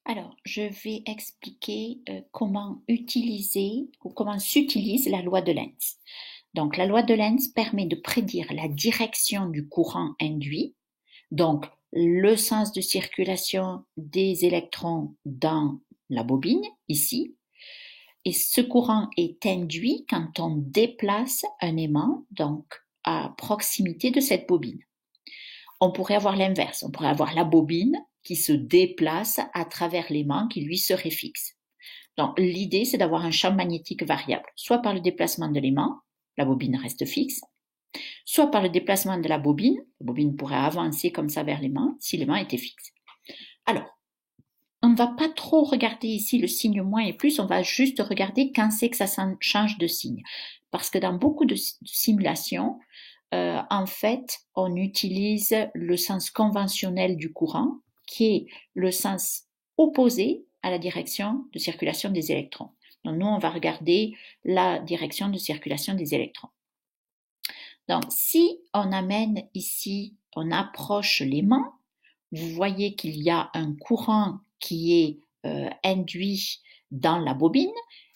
Alors, je vais expliquer comment utiliser ou comment s'utilise la loi de Lenz. Donc, la loi de Lenz permet de prédire la direction du courant induit, donc le sens de circulation des électrons dans la bobine, ici. Et ce courant est induit quand on déplace un aimant, donc à proximité de cette bobine. On pourrait avoir l'inverse, on pourrait avoir la bobine qui se déplace à travers l'aimant qui lui serait fixe. Donc l'idée c'est d'avoir un champ magnétique variable, soit par le déplacement de l'aimant, la bobine reste fixe, soit par le déplacement de la bobine pourrait avancer comme ça vers l'aimant si l'aimant était fixe. Alors, on ne va pas trop regarder ici le signe moins et plus, on va juste regarder quand c'est que ça change de signe. Parce que dans beaucoup de simulations, en fait, on utilise le sens conventionnel du courant, qui est le sens opposé à la direction de circulation des électrons. Donc nous, on va regarder la direction de circulation des électrons. Donc si on amène ici, on approche l'aimant, vous voyez qu'il y a un courant qui est induit dans la bobine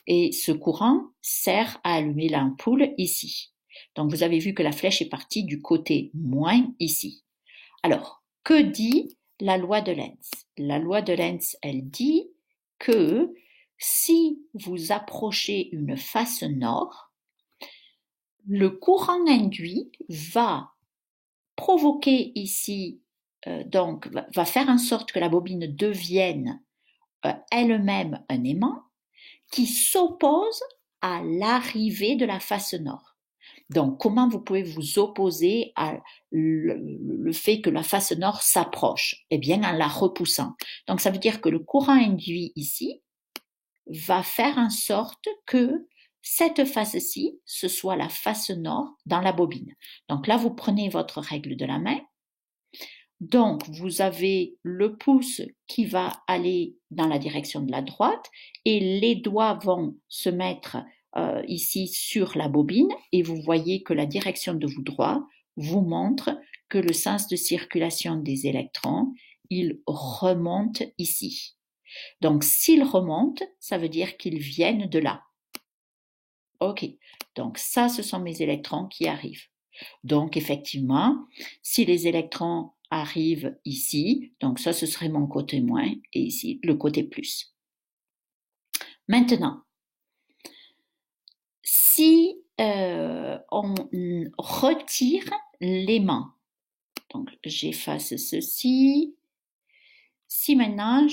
et ce courant sert à allumer l'ampoule ici. Donc vous avez vu que la flèche est partie du côté moins ici. Alors, que dit la loi de Lenz? La loi de Lenz, elle dit que si vous approchez une face nord, le courant induit va provoquer ici, donc va faire en sorte que la bobine devienne elle-même un aimant qui s'oppose à l'arrivée de la face nord. Donc, comment vous pouvez vous opposer à le fait que la face nord s'approche? Eh bien, en la repoussant. Donc, ça veut dire que le courant induit ici va faire en sorte que cette face-ci, ce soit la face nord dans la bobine. Donc là, vous prenez votre règle de la main. Donc, vous avez le pouce qui va aller dans la direction de la droite et les doigts vont se mettre ici sur la bobine et vous voyez que la direction de vos doigts vous montre que le sens de circulation des électrons, il remonte ici. Donc, s'ils remontent, ça veut dire qu'ils viennent de là. Ok, donc ça, ce sont mes électrons qui arrivent. Donc, effectivement, si les électrons arrivent ici, donc ça, ce serait mon côté moins, et ici, le côté plus. Maintenant, si on retire l'aimant, donc j'efface ceci. Si maintenant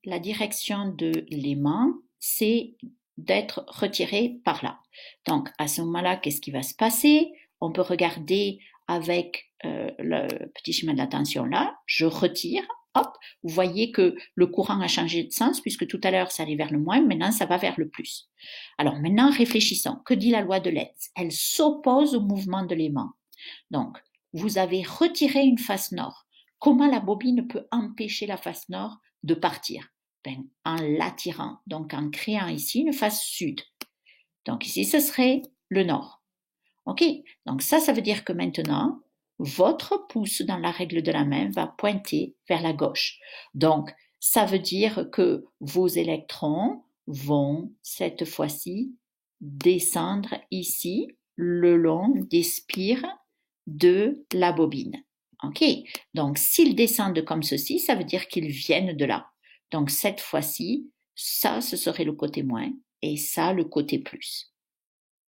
la direction de l'aimant, c'est d'être retiré par là. Donc à ce moment-là, qu'est-ce qui va se passer? On peut regarder avec le petit schéma de la tension là, je retire, hop, vous voyez que le courant a changé de sens puisque tout à l'heure ça allait vers le moins, maintenant ça va vers le plus. Alors maintenant réfléchissons, que dit la loi de Lenz? Elle s'oppose au mouvement de l'aimant. Donc vous avez retiré une face nord. Comment la bobine peut empêcher la face nord de partir? Ben, en l'attirant, donc en créant ici une face sud. Donc ici, ce serait le nord. Ok, donc ça veut dire que maintenant, votre pouce dans la règle de la main va pointer vers la gauche. Donc, ça veut dire que vos électrons vont, cette fois-ci, descendre ici, le long des spires de la bobine. Ok, donc s'ils descendent comme ceci, ça veut dire qu'ils viennent de là. Donc cette fois-ci, ça, ce serait le côté moins et ça, le côté plus.